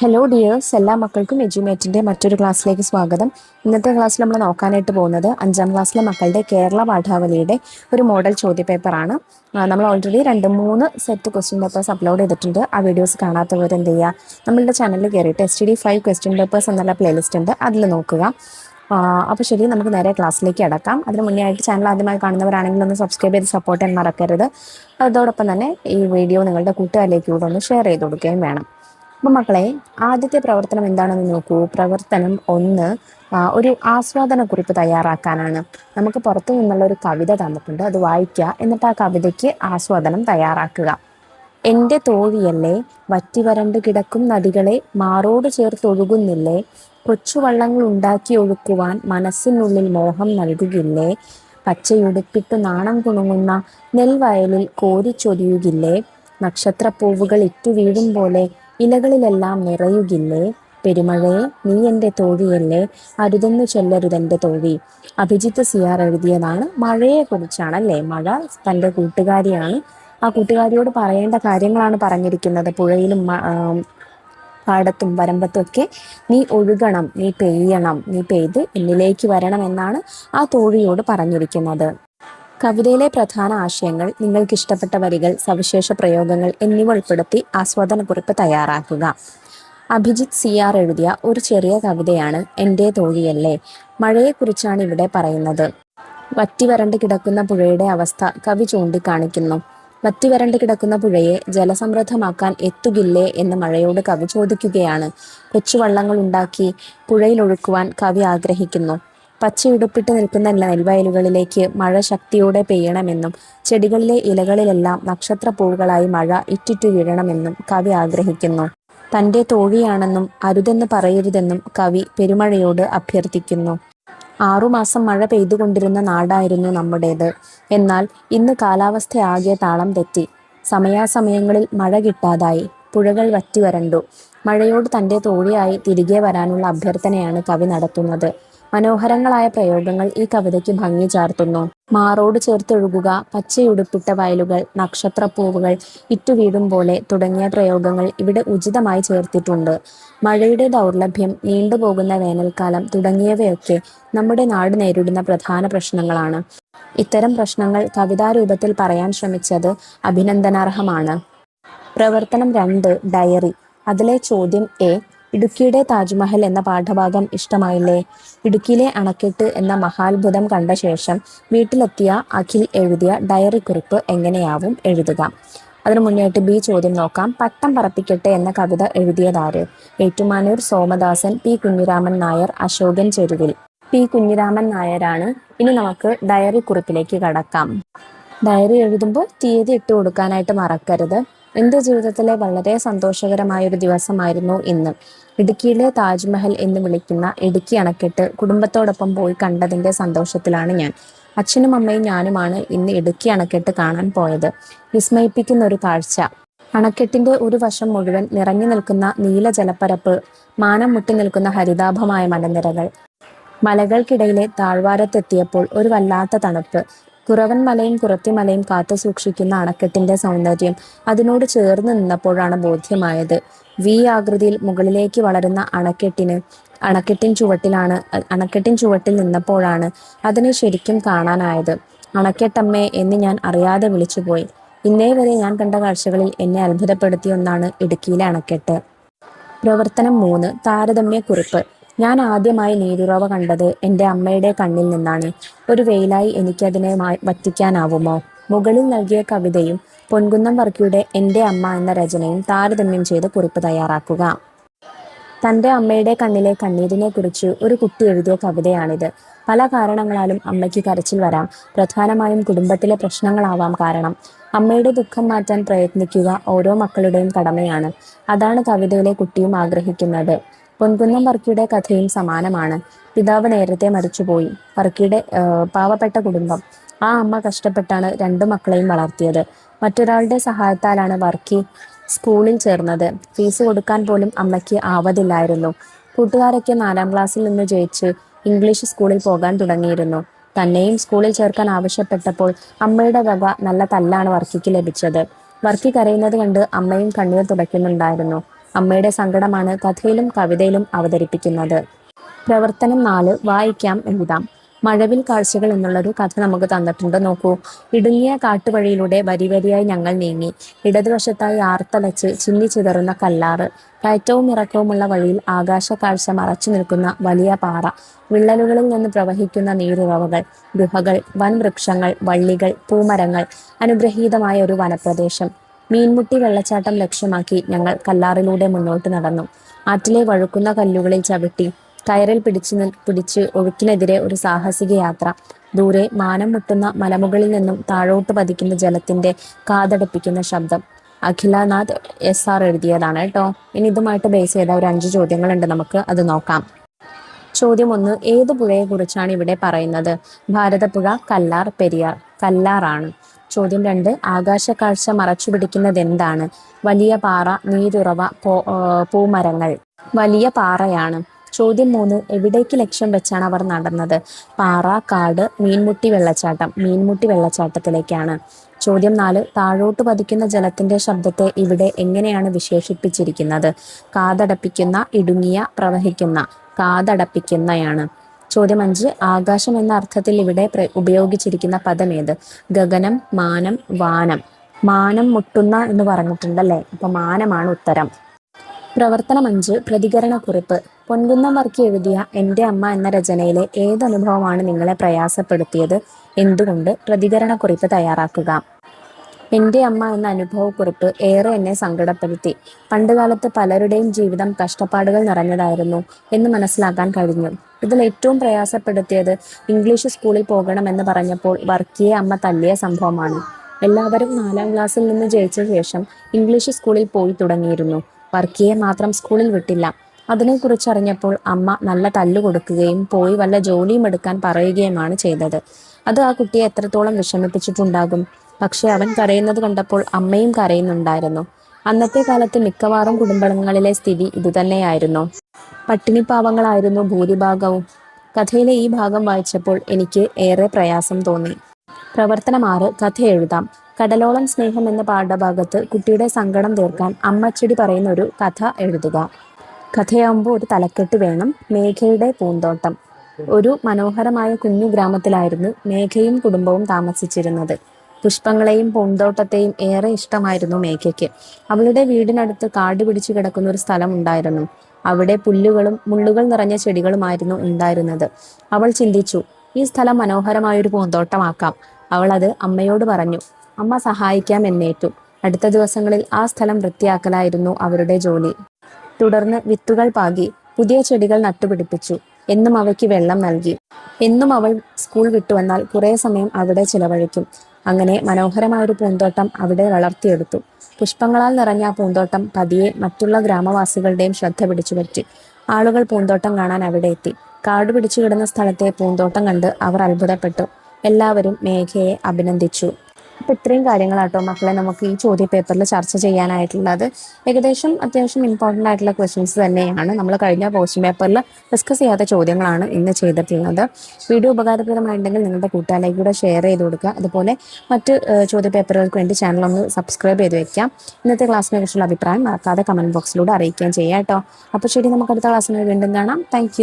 Hello dears, എല്ലാ മക്കൾക്കും എജ്യൂമേറ്റിൻ്റെ മറ്റൊരു ക്ലാസ്സിലേക്ക് സ്വാഗതം. ഇന്നത്തെ ക്ലാസ്സിൽ നമ്മൾ നോക്കാനായിട്ട് പോകുന്നത് 5ാം ക്ലാസ്സിലെ മക്കളുടെ കേരള പാഠാവലിയുടെ ഒരു മോഡൽ ചോദ്യപേപ്പറാണ്. നമ്മൾ already 2-3 set question papers upload ചെയ്തിട്ടുണ്ട്. ആ വീഡിയോസ് കാണാത്തവർ എന്ത് ചെയ്യുക, നമ്മളുടെ ചാനലിൽ കയറിയിട്ട് STD5 ക്വസ്റ്റ്യൻ പേപ്പേഴ്സ് എന്നുള്ള പ്ലേലിസ്റ്റ് ഉണ്ട്, അതിൽ നോക്കുക. അപ്പോൾ ശരി, നമുക്ക് നേരെ ക്ലാസ്സിലേക്ക് അടക്കാം. അതിന് മുന്നേ ആയിട്ട് ചാനൽ ആദ്യമായി കാണുന്നവരാണെങ്കിൽ ഒന്ന് സബ്സ്ക്രൈബ് ചെയ്ത് സപ്പോർട്ട് ചെയ്യാൻ മറക്കരുത്. അതോടൊപ്പം തന്നെ ഈ വീഡിയോ നിങ്ങളുടെ കൂട്ടുകാരിലേക്ക് കൂടെ ഒന്ന് ഷെയർ ചെയ്ത് കൊടുക്കുകയും വേണം. അപ്പം മക്കളെ, ആദ്യത്തെ പ്രവർത്തനം എന്താണെന്ന് നോക്കൂ. പ്രവർത്തനം 1 ഒരു ആസ്വാദന കുറിപ്പ് തയ്യാറാക്കാനാണ്. നമുക്ക് പുറത്തു നിന്നുള്ള ഒരു കവിത തന്നിട്ടുണ്ട്, അത് വായിക്കുക. എന്നിട്ട് ആ കവിതയ്ക്ക് ആസ്വാദനം തയ്യാറാക്കുക. എൻ്റെ തോഴിയല്ലേ, വറ്റി വരണ്ടു കിടക്കും നദികളെ മാറോട് ചേർത്തൊഴുകുന്നില്ലേ, കൊച്ചുവള്ളങ്ങൾ ഉണ്ടാക്കി ഒഴുക്കുവാൻ മനസ്സിനുള്ളിൽ മോഹം നൽകുകില്ലേ, പച്ചയുടുപ്പിട്ടു നാണം കുണുങ്ങുന്ന നെൽവയലിൽ കോരിച്ചൊരിയുകില്ലേ, നക്ഷത്രപ്പൂവുകൾ ഇറ്റു വീഴും പോലെ ഇലകളിലെല്ലാം നിറയുകില്ലേ, പെരുമഴയെ നീ എൻ്റെ തോഴിയല്ലേ, അരുതെന്നു ചൊല്ലരുതെൻ്റെ തോഴി. അഭിജിത്ത് CR എഴുതിയതാണ്. മഴയെക്കുറിച്ചാണ് അല്ലേ. മഴ തൻ്റെ കൂട്ടുകാരിയാണ്. ആ കൂട്ടുകാരിയോട് പറയേണ്ട കാര്യങ്ങളാണ് പറഞ്ഞിരിക്കുന്നത്. പുഴയിലും പാടത്തും വരമ്പത്തും ഒക്കെ നീ ഒഴുകണം, നീ പെയ്യണം, നീ പെയ്ത് എന്നിലേക്ക് വരണം എന്നാണ് ആ തോഴിയോട് പറഞ്ഞിരിക്കുന്നത്. കവിതയിലെ പ്രധാന ആശയങ്ങൾ, നിങ്ങൾക്ക് ഇഷ്ടപ്പെട്ട വരികൾ, സവിശേഷ പ്രയോഗങ്ങൾ എന്നിവ ഉൾപ്പെടുത്തി ആസ്വാദനക്കുറിപ്പ് തയ്യാറാക്കുക. അഭിജിത്ത് CR എഴുതിയ ഒരു ചെറിയ കവിതയാണ് എൻ്റെ തോഴിയല്ലേ. മഴയെക്കുറിച്ചാണ് ഇവിടെ പറയുന്നത്. വറ്റി വരണ്ട് കിടക്കുന്ന പുഴയുടെ അവസ്ഥ കവി ചൂണ്ടിക്കാണിക്കുന്നു. വറ്റി വരണ്ട് കിടക്കുന്ന പുഴയെ ജലസമൃദ്ധമാക്കാൻ എത്തുകില്ലേ എന്ന് മഴയോട് കവി ചോദിക്കുകയാണ്. കൊച്ചുവള്ളങ്ങൾ ഉണ്ടാക്കി പുഴയിൽ ഒഴുക്കുവാൻ കവി ആഗ്രഹിക്കുന്നു. പച്ചയുടുപ്പിട്ട് നിൽക്കുന്ന നെൽവയലുകളിലേക്ക് മഴ ശക്തിയോടെ പെയ്യണമെന്നും ചെടികളിലെ ഇലകളിലെല്ലാം നക്ഷത്രപ്പൂവുകളായി മഴ ഇറ്റിറ്റു വീഴണമെന്നും കവി ആഗ്രഹിക്കുന്നു. തൻ്റെ തോഴിയാണെന്നും അരുതെന്ന് പറയരുതെന്നും കവി പെരുമഴയോട് അഭ്യർത്ഥിക്കുന്നു. 6 മാസം മഴ പെയ്തുകൊണ്ടിരുന്ന നാടായിരുന്നു നമ്മുടേത്. എന്നാൽ ഇന്ന് കാലാവസ്ഥയാകെ താളം തെറ്റി. സമയാസമയങ്ങളിൽ മഴ കിട്ടാതായി. പുഴകൾ വറ്റി വരണ്ടു. മഴയോട് തൻ്റെ തോഴിയായി തിരികെ വരാനുള്ള അഭ്യർത്ഥനയാണ് കവി നടത്തുന്നത്. മനോഹരങ്ങളായ പ്രയോഗങ്ങൾ ഈ കവിതയ്ക്ക് ഭംഗി ചാർത്തുന്നു. മാറോട് ചേർത്തൊഴുകുക, പച്ചയുടുപ്പിട്ട വയലുകൾ, നക്ഷത്രപ്പൂവുകൾ ഇറ്റുവീടും പോലെ തുടങ്ങിയ പ്രയോഗങ്ങൾ ഇവിടെ ഉചിതമായി ചേർത്തിട്ടുണ്ട്. മഴയുടെ ദൗർലഭ്യം, നീണ്ടുപോകുന്ന വേനൽക്കാലം തുടങ്ങിയവയൊക്കെ നമ്മുടെ നാട് നേരിടുന്ന പ്രധാന പ്രശ്നങ്ങളാണ്. ഇത്തരം പ്രശ്നങ്ങൾ കവിതാരൂപത്തിൽ പറയാൻ ശ്രമിച്ചത് അഭിനന്ദനാർഹമാണ്. പ്രവർത്തനം 2 ഡയറി. അതിലെ ചോദ്യം A. ഇടുക്കിയുടെ താജ്മഹൽ എന്ന പാഠഭാഗം ഇഷ്ടമായില്ലേ? ഇടുക്കിയിലെ അണക്കെട്ട് എന്ന മഹാത്ഭുതം കണ്ട ശേഷം വീട്ടിലെത്തിയ അഖിൽ എഴുതിയ ഡയറി കുറിപ്പ് എങ്ങനെയാവും എഴുതുക? അതിനു മുന്നേയായിട്ട് B ചോദ്യം നോക്കാം. പട്ടം പറപ്പിക്കട്ടെ എന്ന കവിത എഴുതിയതാര്? ഏറ്റുമാനൂർ സോമദാസൻ, P കുഞ്ഞിരാമൻ നായർ, അശോകൻ ചെരുവിൽ. P കുഞ്ഞിരാമൻ നായരാണ്. ഇനി നമുക്ക് ഡയറി കുറിപ്പിലേക്ക് കടക്കാം. ഡയറി എഴുതുമ്പോൾ തീയതി ഇട്ട് കൊടുക്കാനായിട്ട് മറക്കരുത്. എൻ്റെ ജീവിതത്തിലെ വളരെ സന്തോഷകരമായൊരു ദിവസമായിരുന്നു ഇന്ന്. ഇടുക്കിയിലെ താജ്മഹൽ എന്ന് വിളിക്കുന്ന ഇടുക്കി അണക്കെട്ട് കുടുംബത്തോടൊപ്പം പോയി കണ്ടതിൻ്റെ സന്തോഷത്തിലാണ് ഞാൻ. അച്ഛനും അമ്മയും ഞാനുമാണ് ഇന്ന് ഇടുക്കി അണക്കെട്ട് കാണാൻ പോയത്. വിസ്മയിപ്പിക്കുന്ന ഒരു കാഴ്ച. അണക്കെട്ടിൻ്റെ ഒരു വശം മുഴുവൻ നിറഞ്ഞു നിൽക്കുന്ന നീല ജലപ്പരപ്പ്, മാനം മുട്ടി നിൽക്കുന്ന ഹരിതാഭമായ മലനിരകൾ. മലകൾക്കിടയിലെ താഴ്വാരത്തെത്തിയപ്പോൾ ഒരു വല്ലാത്ത തണുപ്പ്. കുറവൻ മലയും കുറത്തിമലയും കാത്തു സൂക്ഷിക്കുന്ന അണക്കെട്ടിന്റെ സൗന്ദര്യം അതിനോട് ചേർന്ന് നിന്നപ്പോഴാണ് ബോധ്യമായത്. V ആകൃതിയിൽ മുകളിലേക്ക് വളരുന്ന അണക്കെട്ടിൻ ചുവട്ടിൽ നിന്നപ്പോഴാണ് അതിനെ ശരിക്കും കാണാനായത്. അണക്കെട്ടമ്മേ എന്ന് ഞാൻ അറിയാതെ വിളിച്ചുപോയി. ഇന്നേ വരെ ഞാൻ കണ്ട കാഴ്ചകളിൽ എന്നെ അത്ഭുതപ്പെടുത്തിയ ഒന്നാണ് ഇടുക്കിയിലെ അണക്കെട്ട്. പ്രവർത്തനം 3 താരതമ്യക്കുറിപ്പ്. ഞാൻ ആദ്യമായി നീരുറവ കണ്ടത് എൻ്റെ അമ്മയുടെ കണ്ണിൽ നിന്നാണ്. ഒരു വെയിലായി എനിക്കതിനെ വറ്റിക്കാനാവുമോ? മുകളിൽ നൽകിയ കവിതയും പൊൻകുന്നം വർക്കിയുടെ എൻ്റെ അമ്മ എന്ന രചനയും താരതമ്യം ചെയ്ത് കുറിപ്പ് തയ്യാറാക്കുക. തൻ്റെ അമ്മയുടെ കണ്ണിലെ കണ്ണീരിനെ കുറിച്ച് ഒരു കുട്ടി എഴുതിയ കവിതയാണിത്. പല കാരണങ്ങളാലും അമ്മയ്ക്ക് കരച്ചിൽ വരാം. പ്രധാനമായും കുടുംബത്തിലെ പ്രശ്നങ്ങളാവാം കാരണം. അമ്മയുടെ ദുഃഖം മാറ്റാൻ പ്രയത്നിക്കുക ഓരോ മക്കളുടെയും കടമയാണ്. അതാണ് കവിതയിലെ കുട്ടിയും ആഗ്രഹിക്കുന്നത്. പൊൻകുന്നം വർക്കിയുടെ കഥയും സമാനമാണ്. പിതാവ് നേരത്തെ മരിച്ചുപോയി. വർക്കിയുടെ പാവപ്പെട്ട കുടുംബം. ആ അമ്മ കഷ്ടപ്പെട്ടാണ് 2 മക്കളെയും വളർത്തിയത്. മറ്റൊരാളുടെ സഹായത്താലാണ് വർക്കി സ്കൂളിൽ ചേർന്നത്. ഫീസ് കൊടുക്കാൻ പോലും അമ്മയ്ക്ക് ആവതില്ലായിരുന്നു. കൂട്ടുകാരൊക്കെ 4ാം ക്ലാസ്സിൽ നിന്ന് ജയിച്ച് ഇംഗ്ലീഷ് സ്കൂളിൽ പോകാൻ തുടങ്ങിയിരുന്നു. തന്നെയും സ്കൂളിൽ ചേർക്കാൻ ആവശ്യപ്പെട്ടപ്പോൾ അമ്മയുടെ വക നല്ല തല്ലാണ് വർക്കിക്ക് ലഭിച്ചത്. വർക്കി കരയുന്നത് കണ്ട് അമ്മയും കണ്ണീർ തുടയ്ക്കുന്നുണ്ടായിരുന്നു. അമ്മയുടെ സങ്കടമാണ് കഥയിലും കവിതയിലും അവതരിപ്പിക്കുന്നത്. പ്രവർത്തനം 4 വായിക്കാം എഴുതാം. മഴവിൽ കാഴ്ചകൾ എന്നുള്ളൊരു കഥ നമുക്ക് തന്നിട്ടുണ്ട്. നോക്കൂ. ഇടുങ്ങിയ കാട്ടുവഴിയിലൂടെ വരിവരിയായി ഞങ്ങൾ നീങ്ങി. ഇടതുവശത്തായി ആർത്തലച്ച് ചിന്നിച്ചിതറുന്ന കല്ലാറ്. കയറ്റവും ഇറക്കവുമുള്ള വഴിയിൽ ആകാശക്കാഴ്ച മറച്ചു നിൽക്കുന്ന വലിയ പാറ. വിള്ളലുകളിൽ നിന്ന് പ്രവഹിക്കുന്ന നീരുറവകൾ, ഗുഹകൾ, വൻവൃക്ഷങ്ങൾ, വള്ളികൾ, പൂമരങ്ങൾ. അനുഗ്രഹീതമായ ഒരു വനപ്രദേശം. മീൻമുട്ടി വെള്ളച്ചാട്ടം ലക്ഷ്യമാക്കി ഞങ്ങൾ കല്ലാറിലൂടെ മുന്നോട്ട് നടന്നു. ആറ്റിലെ വഴുക്കുന്ന കല്ലുകളിൽ ചവിട്ടി കയറിൽ പിടിച്ച് ഒഴുക്കിനെതിരെ ഒരു സാഹസിക യാത്ര. ദൂരെ മാനം മുട്ടുന്ന മലമുകളിൽ നിന്നും താഴോട്ട് പതിക്കുന്ന ജലത്തിന്റെ കാതടപ്പിക്കുന്ന ശബ്ദം. അഖിലനാഥ് SR എഴുതിയതാണ് കേട്ടോ. ഇനി ഇതുമായിട്ട് ബേസ് ചെയ്ത ഒരു 5 ചോദ്യങ്ങളുണ്ട്, നമുക്ക് അത് നോക്കാം. ചോദ്യം 1, ഏത് പുഴയെ കുറിച്ചാണ് ഇവിടെ പറയുന്നത്? ഭാരതപ്പുഴ, കല്ലാർ, പെരിയാർ. കല്ലാറാണ്. ചോദ്യം 2, ആകാശക്കാഴ്ച മറച്ചു പിടിക്കുന്നത് എന്താണ്? വലിയ പാറ, നീരുറവ, പൂമരങ്ങൾ. വലിയ പാറയാണ്. ചോദ്യം 3, എവിടേക്ക് ലക്ഷ്യം വെച്ചാണ് അവർ നടന്നത്? പാറ, കാട്, മീൻമുട്ടി വെള്ളച്ചാട്ടം. മീൻമുട്ടി വെള്ളച്ചാട്ടത്തിലേക്കാണ്. ചോദ്യം 4, താഴോട്ട് പതിക്കുന്ന ജലത്തിന്റെ ശബ്ദത്തെ ഇവിടെ എങ്ങനെയാണ് വിശേഷിപ്പിച്ചിരിക്കുന്നത്? കാതടപ്പിക്കുന്ന, ഇടുങ്ങിയ, പ്രവഹിക്കുന്ന. കാതടപ്പിക്കുന്നയാണ്. ചോദ്യം 5, ആകാശം എന്ന അർത്ഥത്തിൽ ഇവിടെ ഉപയോഗിച്ചിരിക്കുന്ന പദമേത്? ഗഗനം, മാനം, വാനം. മാനം മുട്ടുന്ന എന്ന് പറഞ്ഞിട്ടുണ്ടല്ലേ, അപ്പൊ മാനമാണ് ഉത്തരം. പ്രവർത്തനം 5 പ്രതികരണക്കുറിപ്പ്. പൊൻകുന്നം വർക്കി എഴുതിയ എൻ്റെ അമ്മ എന്ന രചനയിലെ ഏതനുഭവമാണ് നിങ്ങളെ പ്രയാസപ്പെടുത്തിയത്? എന്തുകൊണ്ട്? പ്രതികരണക്കുറിപ്പ് തയ്യാറാക്കുക. എൻ്റെ അമ്മ എന്ന അനുഭവക്കുറിപ്പ് ഏറെ എന്നെ സങ്കടപ്പെടുത്തി. പണ്ടുകാലത്ത് പലരുടെയും ജീവിതം കഷ്ടപ്പാടുകൾ നിറഞ്ഞതായിരുന്നു എന്ന് മനസ്സിലാക്കാൻ കഴിഞ്ഞു. ഇതിൽ ഏറ്റവും പ്രയാസപ്പെടുത്തിയത് ഇംഗ്ലീഷ് സ്കൂളിൽ പോകണമെന്ന് പറഞ്ഞപ്പോൾ വർക്കിയെ അമ്മ തല്ലിയ സംഭവമാണ്. എല്ലാവരും 4ാം ക്ലാസ്സിൽ നിന്ന് ജയിച്ച ശേഷം ഇംഗ്ലീഷ് സ്കൂളിൽ പോയി തുടങ്ങിയിരുന്നു. വർക്കിയെ മാത്രം സ്കൂളിൽ വിട്ടില്ല. അതിനെക്കുറിച്ചറിഞ്ഞപ്പോൾ അമ്മ നല്ല തല്ലു കൊടുക്കുകയും പോയി വല്ല ജോലിയും എടുക്കാൻ പറയുകയുമാണ് ചെയ്തത്. അത് ആ കുട്ടിയെ എത്രത്തോളം വിഷമിപ്പിച്ചിട്ടുണ്ടാകും. പക്ഷെ അവൻ കരയുന്നത് കണ്ടപ്പോൾ അമ്മയും കരയുന്നുണ്ടായിരുന്നു. അന്നത്തെ കാലത്ത് മിക്കവാറും കുടുംബങ്ങളിലെ സ്ഥിതി ഇതുതന്നെയായിരുന്നു. പട്ടിണിപ്പാവങ്ങളായിരുന്നു ഭൂരിഭാഗവും. കഥയിലെ ഈ ഭാഗം വായിച്ചപ്പോൾ എനിക്ക് ഏറെ പ്രയാസം തോന്നി. പ്രവർത്തനം 6 കഥ എഴുതാം. കടലോളം സ്നേഹം എന്ന പാഠഭാഗത്ത് കുട്ടിയുടെ സങ്കടം തീർക്കാൻ അമ്മച്ചെടി പറയുന്ന ഒരു കഥ എഴുതുക. കഥയാകുമ്പോൾ ഒരു തലക്കെട്ട് വേണം. മേഘയുടെ പൂന്തോട്ടം. ഒരു മനോഹരമായ കുഞ്ഞു ഗ്രാമത്തിലായിരുന്നു മേഘയും കുടുംബവും താമസിച്ചിരുന്നത്. പുഷ്പങ്ങളെയും പൂന്തോട്ടത്തെയും ഏറെ ഇഷ്ടമായിരുന്നു മേഘയ്ക്ക്. അവളുടെ വീടിനടുത്ത് കാട് പിടിച്ചു കിടക്കുന്ന ഒരു സ്ഥലം ഉണ്ടായിരുന്നു. അവിടെ പുല്ലുകളും മുള്ളുകൾ നിറഞ്ഞ ചെടികളുമായിരുന്നു ഉണ്ടായിരുന്നത്. അവൾ ചിന്തിച്ചു, ഈ സ്ഥലം മനോഹരമായൊരു പൂന്തോട്ടമാക്കാം. അവൾ അത് അമ്മയോട് പറഞ്ഞു. അമ്മ സഹായിക്കാം എന്നേറ്റു. അടുത്ത ദിവസങ്ങളിൽ ആ സ്ഥലം വൃത്തിയാക്കലായിരുന്നു അവരുടെ ജോലി. തുടർന്ന് വിത്തുകൾ പാകി പുതിയ ചെടികൾ നട്ടുപിടിപ്പിച്ചു. എന്നും അവയ്ക്ക് വെള്ളം നൽകി. എന്നും അവൾ സ്കൂൾ വിട്ടുവന്നാൽ കുറേ സമയം അവിടെ ചിലവഴിക്കും. അങ്ങനെ മനോഹരമായൊരു പൂന്തോട്ടം അവിടെ വളർത്തിയെടുത്തു. പുഷ്പങ്ങളാൽ നിറഞ്ഞ ആ പൂന്തോട്ടം പതിയെ മറ്റുള്ള ഗ്രാമവാസികളുടെയും ശ്രദ്ധ പിടിച്ചു പറ്റി. ആളുകൾ പൂന്തോട്ടം കാണാൻ അവിടെ എത്തി. കാട് പിടിച്ചു കിടന്ന സ്ഥലത്തെ പൂന്തോട്ടം കണ്ട് അവർ അത്ഭുതപ്പെട്ടു. എല്ലാവരും മേഘയെ അഭിനന്ദിച്ചു. അപ്പോൾ ഇത്രയും കാര്യങ്ങളാട്ടോ മക്കളെ നമുക്ക് ഈ ചോദ്യ പേപ്പറിൽ ചർച്ച ചെയ്യാനായിട്ടുള്ളത്. ഏകദേശം അത്യാവശ്യം ഇമ്പോർട്ടൻ്റ് ആയിട്ടുള്ള ക്വസ്റ്റ്യൻസ് തന്നെയാണ്. നമ്മൾ കഴിഞ്ഞ ക്വസ്റ്റ്യൻ പേപ്പറിൽ ഡിസ്കസ് ചെയ്യാത്ത ചോദ്യങ്ങളാണ് ഇന്ന് ചെയ്തിട്ടുള്ളത്. വീഡിയോ ഉപകാരപ്രദമായിട്ടുണ്ടെങ്കിൽ നിങ്ങളുടെ കൂട്ടുകാരിലേക്ക് കൂടെ ഷെയർ ചെയ്ത് കൊടുക്കുക. അതുപോലെ മറ്റ് ചോദ്യ പേപ്പറുകൾക്ക് വേണ്ടി ചാനൽ ഒന്ന് സബ്സ്ക്രൈബ് ചെയ്ത് വെക്കാം. ഇന്നത്തെ ക്ലാസ്സിനെ കുറിച്ചുള്ള അഭിപ്രായം മറക്കാതെ കമൻറ്റ് ബോക്സിലൂടെ അറിയിക്കുകയും ചെയ്യാം കേട്ടോ. അപ്പോൾ ശരി, നമുക്ക് അടുത്ത ക്ലാസ്സിന് വീണ്ടും കാണാം. താങ്ക്